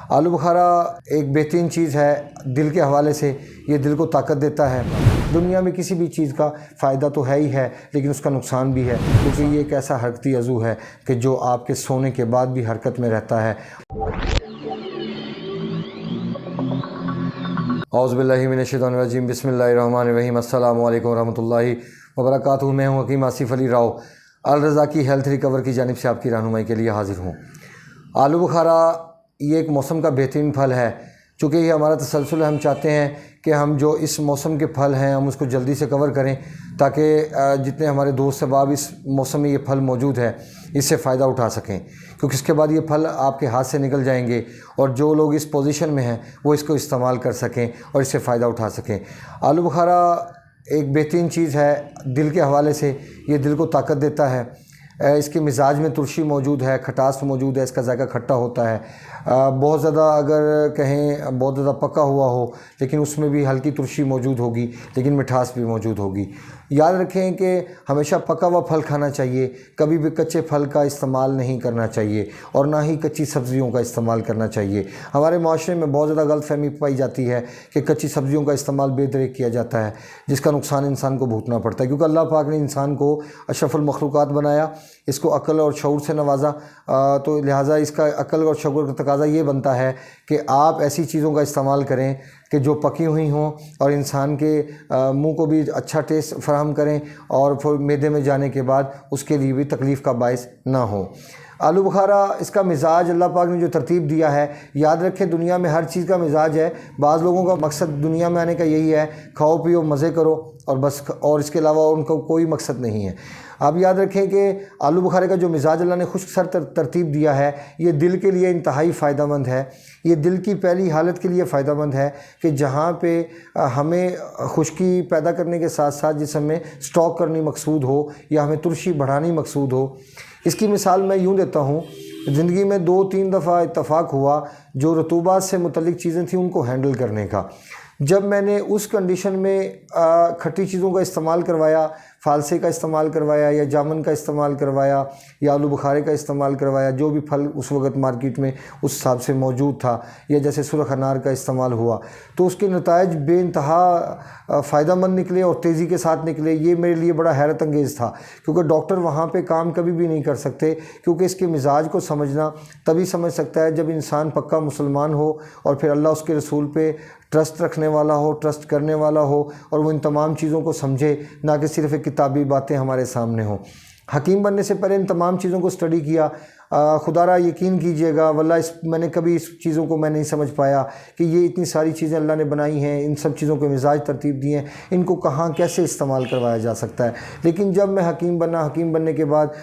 आलू बुखारा एक बेहतरीन चीज़ है दिल के हवाले से। ये दिल को ताकत देता है। दुनिया में किसी भी चीज़ का फ़ायदा तो है ही है, लेकिन उसका नुकसान भी है, क्योंकि ये एक ऐसा हरकती अज़ू है कि जो आपके सोने के बाद भी हरकत में रहता है। औज़ुबिल्लाहि मिनश्शैतानिर्रजीम, बिस्मिल्लाहिर्रहमानिर्रहीम, अस्सलामु अलैकुम रहमतुल्लाहि व बरकातुहू। मैं हूँ हकीम आसिफ़ अली राव अल रज़ा की हेल्थ रिकवर की जानिब से आपकी रहनुमाई के लिए हाज़िर हूँ। आलू बुखारा ये एक मौसम का बेहतरीन फल है। चूँकि ये हमारा तसलसल है, हम चाहते हैं कि हम जो इस मौसम के फल हैं हम उसको जल्दी से कवर करें, ताकि जितने हमारे दोस्त अहबाब इस मौसम में ये फल मौजूद है इससे फ़ायदा उठा सकें, क्योंकि इसके बाद ये फल आपके हाथ से निकल जाएंगे और जो लोग इस पोजीशन में हैं वो इसको इस्तेमाल कर सकें और इससे फ़ायदा उठा सकें। आलू बुखारा एक बेहतरीन चीज़ है दिल के हवाले से। ये दिल को ताकत देता है। इसके मिजाज में तुर्शी मौजूद है, खटास मौजूद है, इसका जायका खट्टा होता है। बहुत ज़्यादा अगर कहें बहुत ज़्यादा पका हुआ हो लेकिन उसमें भी हल्की तुर्शी मौजूद होगी, लेकिन मिठास भी मौजूद होगी। याद रखें कि हमेशा पका हुआ फल खाना चाहिए, कभी भी कच्चे फल का इस्तेमाल नहीं करना चाहिए और ना ही कच्ची सब्ज़ियों का इस्तेमाल करना चाहिए। हमारे माशरे में बहुत ज़्यादा गलतफहमी पाई जाती है कि कच्ची सब्ज़ियों का इस्तेमाल बेदरेक किया जाता है, जिसका नुकसान इंसान को भुगतना पड़ता है। क्योंकि अल्लाह पाक ने इंसान को अशरफुल मखलूक़ात बनाया, इसको अक्ल और शऊर से नवाजा, तो लिहाजा इसका अक्ल और शऊर का तकाज़ा ये बनता है कि आप ऐसी चीज़ों का इस्तेमाल करें कि जो पकी हुई हों और इंसान के मुंह को भी अच्छा टेस्ट फराहम करें और फिर मैदे में जाने के बाद उसके लिए भी तकलीफ़ का बायस ना हो। आलू बुखारा इसका मिजाज अल्लाह पाक ने जो तरतीब दिया है, याद रखें दुनिया में हर चीज़ का मिजाज है। बाज़ लोगों का मकसद दुनिया में आने का यही है, खाओ पियो मज़े करो और बस, और इसके अलावा उनको कोई मकसद नहीं है। आप याद रखें कि आलू बुखारे का जो मिजाज अल्लाह ने खुश्क सर तरतीब दिया है, ये दिल के लिए इंतहाई फ़ायदेमंद है। ये दिल की पहली हालत के लिए फ़ायदेमंद है कि जहाँ पे हमें खुश्की पैदा करने के साथ साथ जिस हमें स्टॉक करनी मकसूद हो या हमें तुर्शी बढ़ानी मकसूद हो। इसकी मिसाल मैं यूँ देता हूँ, ज़िंदगी में 2-3 दफ़ा इत्तफ़ाक़ हुआ जो रतूबात से मुतल्लिक़ चीज़ें थी उनको हैंडल करने का। जब मैंने उस कंडीशन में खट्टी चीज़ों का इस्तेमाल करवाया, फ़ालसे का इस्तेमाल करवाया या जामुन का इस्तेमाल करवाया या आलू बुखारे का इस्तेमाल करवाया, जो भी फल उस वक़्त मार्केट में उस हिसाब से मौजूद था, या जैसे सुरख अनार का इस्तेमाल हुआ, तो उसके नताइज बेइंतहा फ़ायदेमंद निकले और तेज़ी के साथ निकले। ये मेरे लिए बड़ा हैरत अंगेज़ था, क्योंकि डॉक्टर वहाँ पे काम कभी भी नहीं कर सकते, क्योंकि इसके मिजाज को समझना तभी समझ सकता है जब इंसान पक्का मुसलमान हो और फिर अल्लाह उसके रसूल पे ट्रस्ट रखने वाला हो, ट्रस्ट करने वाला हो और वो इन तमाम चीज़ों को समझे, ना कि सिर्फ़ एक किताबी बातें हमारे सामने हों। हकीम बनने से पहले इन तमाम चीज़ों को स्टडी किया। खुदारा यकीन कीजिएगा वल्लाह मैंने कभी इस चीज़ों को मैं नहीं समझ पाया कि ये इतनी सारी चीज़ें अल्लाह ने बनाई हैं, इन सब चीज़ों के मिजाज तरतीब दिए हैं, इनको कहाँ कैसे इस्तेमाल करवाया जा सकता है। लेकिन जब मैं हकीम बना, हकीम बनने के बाद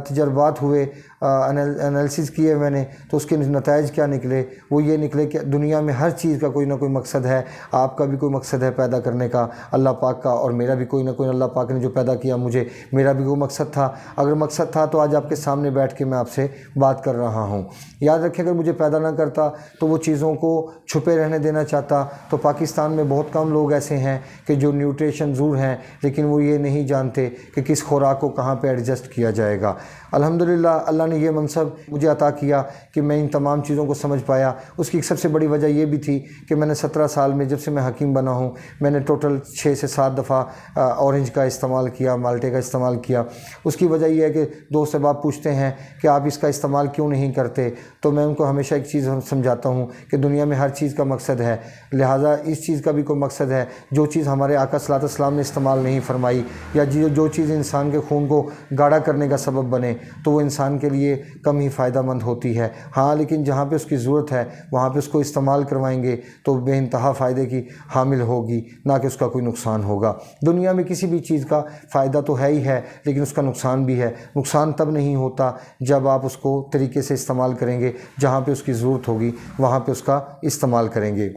तजर्बात हुए, एनालिसिस किए मैंने, तो उसके नताइज क्या निकले, वो ये निकले कि दुनिया में हर चीज़ का कोई ना कोई मकसद है। आपका भी कोई मकसद है पैदा करने का अल्लाह पाक का, और मेरा भी कोई ना कोई, अल्लाह पाक ने जो पैदा किया मुझे, मेरा भी कोई मकसद था। अगर मकसद था तो आज आपके सामने बैठ के मैं आपसे बात कर रहा हूँ। याद रखें अगर मुझे पैदा ना करता तो वो चीज़ों को छुपे रहने देना चाहता, तो पाकिस्तान में बहुत कम लोग ऐसे हैं कि जो न्यूट्रिशन ज़रूर हैं लेकिन वो ये नहीं जानते कि किस खुराक को कहाँ पे एडजस्ट किया जाएगा। अल्हम्दुलिल्लाह अल्लाह ने ये मनसब मुझे अता किया कि मैं इन तमाम चीज़ों को समझ पाया। उसकी एक सबसे बड़ी वजह ये भी थी कि मैंने 17 साल में, जब से मैं हकीम बना हूँ, मैंने टोटल 6 से 7 दफ़ा ऑरेंज का इस्तेमाल किया, माल्टे का इस्तेमाल किया। उसकी वजह यह है कि दोस्त अहबाब पूछते हैं कि आप इसका इस्तेमाल क्यों नहीं करते, तो मैं उनको हमेशा एक चीज़ समझाता हूँ कि दुनिया में हर चीज़ का मकसद है, लिहाजा इस चीज़ का भी कोई मकसद है। जो चीज़ हमारे आका सल्लल्लाहु अलैहि वसल्लम ने इस्तेमाल नहीं फरमाई, या जो चीज़ इंसान के खून को गाढ़ा करने का सबब बने, तो वो इंसान के लिए कम ही फ़ायदेमंद होती है। हाँ, लेकिन जहाँ पे उसकी ज़रूरत है वहाँ पे उसको इस्तेमाल करवाएंगे तो बेइंतहा फ़ायदे की हामिल होगी, ना कि उसका कोई नुकसान होगा। दुनिया में किसी भी चीज़ का फ़ायदा तो है ही है, लेकिन उसका नुकसान भी है। नुकसान तब नहीं होता जब आप उसको तरीके से इस्तेमाल करेंगे, जहाँ पे उसकी ज़रूरत होगी वहाँ पे उसका इस्तेमाल करेंगे।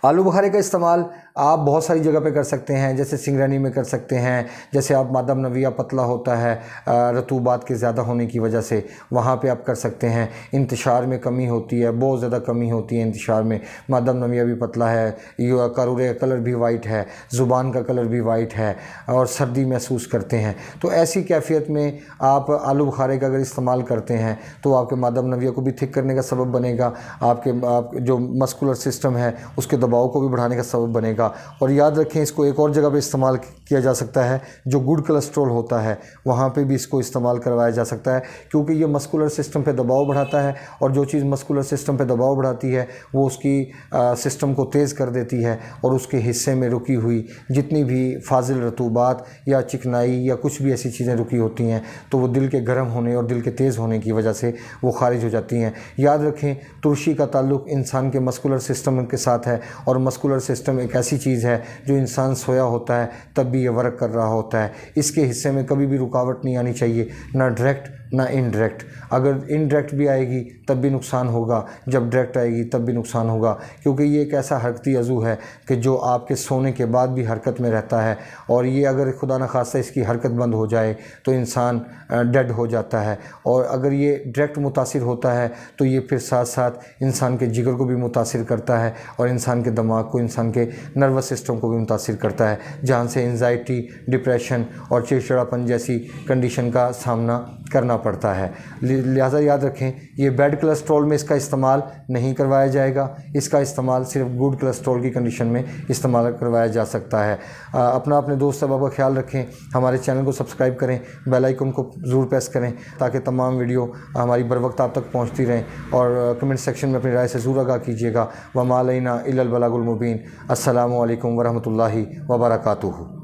आलू बुखारे का इस्तेमाल आप बहुत सारी जगह पे कर सकते हैं, जैसे सिंगरनी में कर सकते हैं, जैसे आप मादम नविया पतला होता है रतूबात के ज़्यादा होने की वजह से, वहाँ पे आप कर सकते हैं। इंतशार में कमी होती है, बहुत ज़्यादा कमी होती है इंतशार में, मादम नविया भी पतला है, करूरे का कलर भी वाइट है, ज़ुबान का कलर भी वाइट है और सर्दी महसूस करते हैं, तो ऐसी कैफियत में आप आलू बुखारे का अगर इस्तेमाल करते हैं तो आपके मादम नविया को भी ठीक करने का सबब बनेगा, आपके जो मस्कुलर सिस्टम है उसके दबाव को भी बढ़ाने का सबब बनेगा। और याद रखें, इसको एक और जगह पे इस्तेमाल किया जा सकता है, जो गुड कोलेस्ट्रॉल होता है वहाँ पे भी इसको इस्तेमाल करवाया जा सकता है, क्योंकि ये मस्कुलर सिस्टम पे दबाव बढ़ाता है और जो चीज़ मस्कुलर सिस्टम पे दबाव बढ़ाती है वो उसकी सिस्टम को तेज़ कर देती है और उसके हिस्से में रुकी हुई जितनी भी फाजिल रतूबात या चिकनाई या कुछ भी ऐसी चीज़ें रुकी होती हैं तो वो दिल के गर्म होने और दिल के तेज़ होने की वजह से वो खारिज हो जाती हैं। याद रखें, तुरशी का ताल्लुक़ इंसान के मस्कुलर सिस्टम के साथ है और मस्कुलर सिस्टम एक ऐसी चीज़ है जो इंसान सोया होता है तब भी ये वर्क कर रहा होता है। इसके हिस्से में कभी भी रुकावट नहीं आनी चाहिए, ना डायरेक्ट ना इनडायरेक्ट। अगर इनडायरेक्ट भी आएगी तब भी नुकसान होगा, जब डायरेक्ट आएगी तब भी नुकसान होगा, क्योंकि ये एक ऐसा हरकती अज़ू है कि जो आपके सोने के बाद भी हरकत में रहता है और ये अगर खुदा न खास्ता इसकी हरकत बंद हो जाए तो इंसान डेड हो जाता है। और अगर ये डायरेक्ट मुतासिर होता है तो ये फिर साथ साथ इंसान के जिगर को भी मुतासिर करता है और इंसान के दिमाग को, इंसान के नर्वस सिस्टम को भी मुतासिर करता है, जहाँ से एंजाइटी, डिप्रेशन और चिड़चिड़ापन जैसी कंडीशन का सामना करना पड़ता है। लिहाजा याद रखें, ये बैड कोलेस्ट्रॉल में इसका इस्तेमाल नहीं करवाया जाएगा, इसका इस्तेमाल सिर्फ गुड कोलेस्ट्रॉल की कंडीशन में इस्तेमाल करवाया जा सकता है। अपने दोस्त अहबाब का ख्याल रखें, हमारे चैनल को सब्सक्राइब करें, बेल आइकन को ज़रूर प्रेस करें ताकि तमाम वीडियो हमारी बर वक्त आप तक पहुँचती रहें और कमेंट सेक्शन में अपनी राय से ज़रूर आगाह कीजिएगा। वमा अलैना इल्लल बलागुल मुबीन। अस्सलामु अलैकुम वरहमतुल्लाहि वबरकातुहू।